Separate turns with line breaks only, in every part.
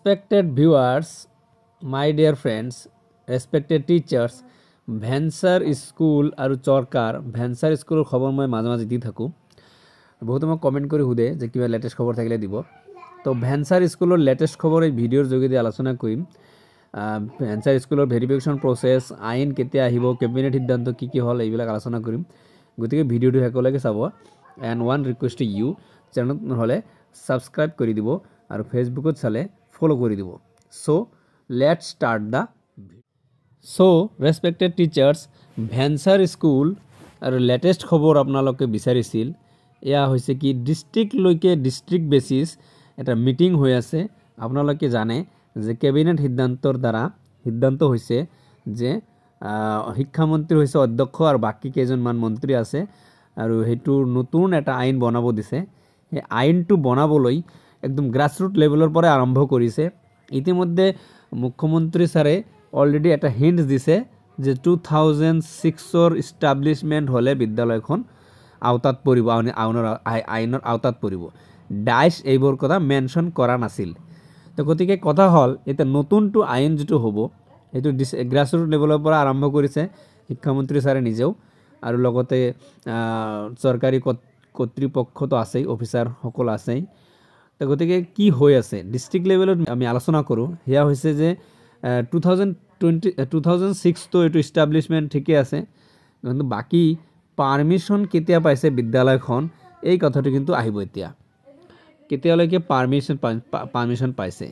Respected viewers, my dear friends, respected teachers, venture school আৰু চৰকাৰ venture স্কুলৰ খবৰ মই মাজে মাজে দি থাকোঁ। বহুতে মোক কমেণ্ট কৰি সোধে যে কিবা লেটেষ্ট খবৰ থাকিলে দিব। তো ভেঞ্চাৰ স্কুলৰ লেটেষ্ট খবৰ এই ভিডিঅ'ৰ যোগেদি আলোচনা কৰিম। ভেঞ্চাৰ স্কুলৰ ভেৰিফিকেশ্যন প্ৰচেছ, আইন কেতিয়া আহিব, কেবিনেট সিদ্ধান্ত কি কি হ'ল, এইবিলাক আলোচনা কৰিম। গতিকে ভিডিঅ'টো শেষলৈকে চাব। And one request to you, চেনেলত নহ'লে ছাবস্ক্ৰাইব কৰি দিব আৰু ফেচবুকত চালে ফ'ল' কৰি দিব। So' let's start the respected teachers, venture school আৰু লেটেষ্ট খবৰ আপোনালোকে বিচাৰিছিল। এয়া হৈছে কি ডিষ্ট্ৰিক্টলৈকে ডিষ্ট্ৰিক্ট বেচিছ এটা মিটিং হৈ আছে। আপোনালোকে জানে যে কেবিনেট সিদ্ধান্তৰ দ্বাৰা সিদ্ধান্ত হৈছে যে শিক্ষামন্ত্ৰী হৈছে অধ্যক্ষ আৰু বাকী কেইজনমান মন্ত্ৰী আছে আৰু সেইটো নতুন এটা আইন বনাব দিছে। সেই আইনটো বনাবলৈ একদম গ্ৰাছৰুট লেভেলৰ পৰাই আৰম্ভ কৰিছে। ইতিমধ্যে মুখ্যমন্ত্ৰী ছাৰে অলৰেডি এটা হিণ্ট দিছে যে 2006 ইষ্টাব্লিছমেণ্ট হ'লে বিদ্যালয়খন আওতাত পৰিব, আইনৰ আওতাত পৰিব। ডাইচ এইবোৰ কথা মেনশ্যন কৰা নাছিল। তো গতিকে কথা হ'ল এতিয়া নতুনটো আইন যিটো হ'ব সেইটো গ্ৰাছৰুট লেভেলৰ পৰা আৰম্ভ কৰিছে শিক্ষামন্ত্ৰী ছাৰে নিজেও, আৰু লগতে চৰকাৰী কৰ্তৃপক্ষতো আছেই, অফিচাৰসকল আছেই। তো গতিকে কি হৈ আছে ডিষ্ট্ৰিক্ট লেভেলত আমি আলোচনা কৰোঁ। সেয়া হৈছে যে 2006 এইটো ইষ্টাব্লিছমেণ্ট ঠিকে আছে, কিন্তু বাকী পাৰ্মিশ্যন কেতিয়া পাইছে বিদ্যালয়খন এই কথাটো কিন্তু আহিব। এতিয়া কেতিয়ালৈকে পাৰ্মিশ্যন পাইছে,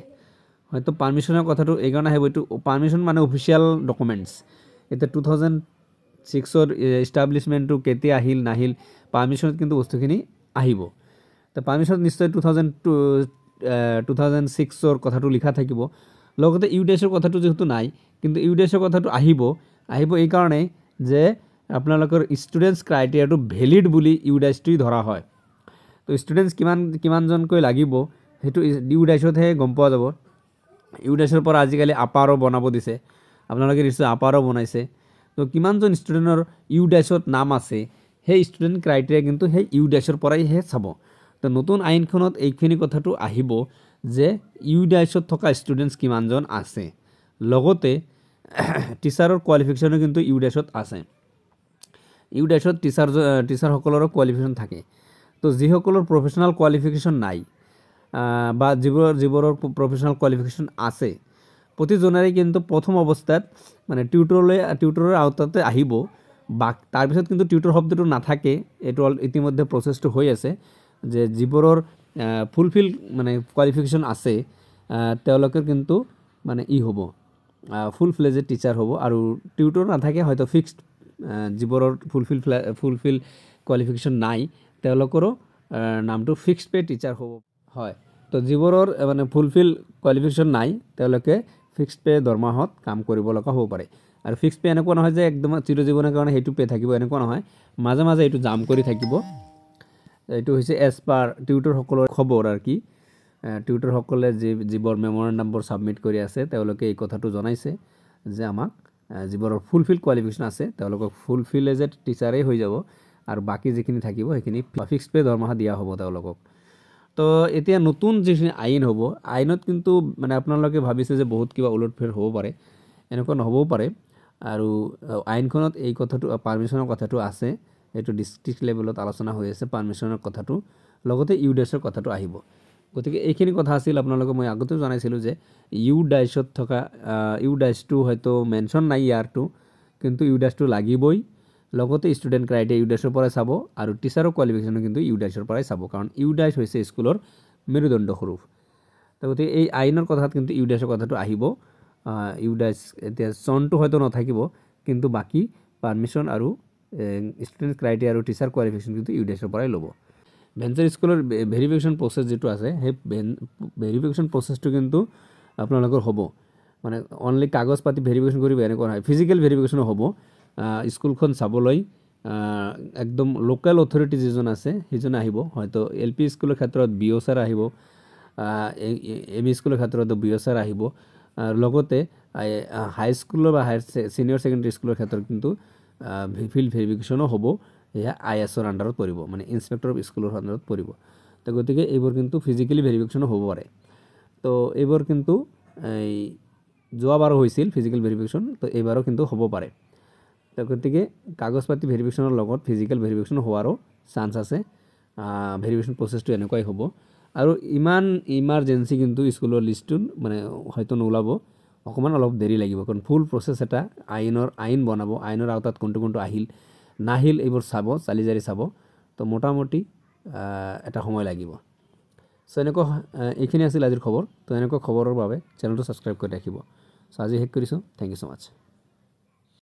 হয়তো পাৰ্মিশ্যনৰ কথাটো এইকাৰণে আহিব। এইটো পাৰ্মিশ্যন মানে অফিচিয়েল ডকুমেণ্টছ। এতিয়া 2006 ইষ্টাব্লিছমেণ্টটো কেতিয়া আহিল নাহিল, পাৰ্মিশ্যনত কিন্তু বস্তুখিনি আহিব। তো পাৰ্মিশ্যনত নিশ্চয় 2006 কথাটো লিখা থাকিব। লগতে ইউডাইছৰ কথাটো যিহেতু নাই, কিন্তু ইউডাইছৰ কথাটো আহিব এইকাৰণেই যে আপোনালোকৰ ষ্টুডেণ্টছ ক্ৰাইটেৰিয়াটো ভেলিড বুলি ইউডাইছটোই ধৰা হয়। তো ষ্টুডেণ্টছ কিমানজনকৈ লাগিব সেইটো ইউডাইছতহে গম পোৱা যাব। ইউডাইছৰ পৰা আজিকালি আপাৰো বনাব দিছে, আপোনালোকে নিশ্চয় আপাৰো বনাইছে। তো কিমানজন ষ্টুডেণ্টৰ ইউডাইছত নাম আছে সেই ষ্টুডেণ্ট ক্ৰাইটেৰিয়া কিন্তু সেই ইউডাইছৰ পৰাইহে চাব। তো নতুন আইনখনত এইখিনি কথাটো আহিব যে ইউডাইছত থকা ষ্টুডেণ্টছ কিমানজন আছে, লগতে টিচাৰৰ কোৱালিফিকেশ্যনো কিন্তু ইউডাইছত আছে। ইউডাইছত টিচাৰসকলৰো কোৱালিফিকেশ্যন থাকে। তো যিসকলৰ প্ৰফেশ্যনেল কোৱালিফিকেশ্যন নাই বা যিবোৰৰ প্ৰফেশ্যনেল কোৱালিফিকেশ্যন আছে, প্ৰতিজনেৰে কিন্তু প্ৰথম অৱস্থাত মানে টিউটৰৰ আওতাতে আহিব। তাৰপিছত কিন্তু টিউটৰ শব্দটো নাথাকে। এইটো ইতিমধ্যে প্ৰচেছটো হৈ আছে যে যিবোৰৰ ফুলফিল মানে কোৱালিফিকেশ্যন আছে তেওঁলোকে কিন্তু মানে হ'ব ফুল ফ্লেজেড টিচাৰ হ'ব, আৰু টিউটৰ নাথাকে হয়তো ফিক্সড। যিবোৰৰ ফুলফিল কোৱালিফিকেশ্যন নাই তেওঁলোকৰো নামটো ফিক্সড পে টিচাৰ হ'ব। হয়, তো যিবোৰৰ মানে ফুলফিল কোৱালিফিকেশ্যন নাই তেওঁলোকে ফিক্সড পে দৰমহাত কাম কৰিব লগা হ'ব পাৰে। আৰু ফিক্সড পে এনেকুৱা নহয় যে একদম চিৰজীৱনৰ কাৰণে সেইটো পে থাকিব, এনেকুৱা নহয়। মাজে মাজে এইটো জাম্প কৰি থাকিব। এইটো হৈছে এজ পাৰ টিউটৰসকলৰ খবৰ আৰু কি। টিউটৰসকলে যিবোৰ মেমৰেণ্ডামবোৰ ছাবমিট কৰি আছে তেওঁলোকে এই কথাটো জনাইছে যে আমাক যিবোৰৰ ফুলফিল কোৱালিফিকেশ্যন আছে তেওঁলোকক ফুলফিলেজেড টিচাৰেই হৈ যাব, আৰু বাকী যিখিনি থাকিব সেইখিনি ফিক্সড পে দৰমহা দিয়া হ'ব তেওঁলোকক। তো এতিয়া নতুন যিখিনি আইন হ'ব, আইনত কিন্তু মানে আপোনালোকে ভাবিছে যে বহুত কিবা ওলটফেৰ হ'ব পাৰে, এনেকুৱা নহ'বও পাৰে। আৰু আইনখনত এই কথাটো পাৰ্মিশ্যনৰ কথাটো আছে, এইটো ডিষ্ট্ৰিক্ট লেভেলত আলোচনা হৈ আছে পাৰ্মিশ্যনৰ কথাটো, লগতে ইউডাইছৰ কথাটো আহিব। গতিকে এইখিনি কথা আছিল। আপোনালোকক মই আগতেও জনাইছিলোঁ যে ইউডাইছত থকা ইউডাইছটো হয়তো মেনশ্যন নাই ইয়াৰটো, কিন্তু ইউডাইছটো লাগিবই। লগতে ষ্টুডেণ্ট ক্ৰাইটেৰিয়া ইউডাইছৰ পৰাই চাব, আৰু টিচাৰৰ কোৱালিফিকেশ্যনো কিন্তু ইউডাইছৰ পৰাই চাব, কাৰণ ইউডাইছ হৈছে স্কুলৰ মেৰুদণ্ড স্বৰূপ। তো গতিকে এই আইনৰ কথাত কিন্তু ইউডাইছৰ কথাটো আহিব। ইউডাইছ এতিয়া চনটো হয়তো নাথাকিব, কিন্তু বাকী পাৰ্মিশ্যন আৰু ষ্টুডেণ্ট ক্ৰাইটেৰিয়া আৰু টিচাৰ কোৱালিফিকেশ্যন কিন্তু ইউডাইছৰ পৰাই ল'ব। ভেঞ্চাৰ স্কুলৰ ভেৰিফিকেশ্যন প্ৰচেছ যিটো আছে সেই ভেৰিফিকেশ্যন প্ৰচেছটো কিন্তু আপোনালোকৰ হ'ব। মানে অনলি কাগজ পাতি ভেৰিফিকেশ্যন কৰিব এনেকুৱা নহয়, ফিজিকেল ভেৰিফিকেশ্যনো হ'ব। স্কুলখন চাবলৈ একদম লোকেল অথৰিটি যিজন আছে সেইজনে আহিব। হয়তো LP স্কুলৰ ক্ষেত্ৰত BO ছাৰ আহিব, ME স্কুলৰ ক্ষেত্ৰত BO ছাৰ আহিব, লগতে হাইস্কুলৰ বা ছিনিয়ৰ ছেকেণ্ডেৰী স্কুলৰ ক্ষেত্ৰত কিন্তু ফিল্ড ভেৰিফিকেশ্যনো হ'ব। এয়া ISৰ আণ্ডাৰত পৰিব, মানে ইনস্পেক্টৰ অফ স্কুলৰ আণ্ডাৰত পৰিব। তো গতিকে এইবোৰ কিন্তু ফিজিকেলি ভেৰিফিকেশ্যনো হ'ব পাৰে। তো এইবোৰ কিন্তু এই যোৱাবাৰো হৈছিল ফিজিকেল ভেৰিফিকেশ্যন, তো এইবাৰো কিন্তু হ'ব পাৰে। তো গতিকে কাগজ পাতি ভেৰিফিকেশ্যনৰ লগত ফিজিকেল ভেৰিফিকেশ্যন হোৱাৰো চান্স আছে। ভেৰিফিকেশ্যন প্ৰচেছটো এনেকুৱাই হ'ব। আৰু ইমান ইমাৰ্জেঞ্চি কিন্তু স্কুলৰ লিষ্টটো মানে হয়তো নোলাব, অকণমান অলপ দেৰি লাগিব, কাৰণ ফুল প্ৰচেছ এটা আইন বনাব, আইনৰ আওতাত কোনটো কোনটো আহিল নাহিল এইবোৰ চাব, চালি জাৰি চাব। তো মোটামুটি এটা সময় লাগিব। চ' এনেকুৱা এইখিনি আছিল আজিৰ খবৰ। তো এনেকুৱা খবৰৰ বাবে চেনেলটো ছাবস্ক্ৰাইব কৰি ৰাখিব। চ' আজি শেষ কৰিছোঁ। Thank you so' much.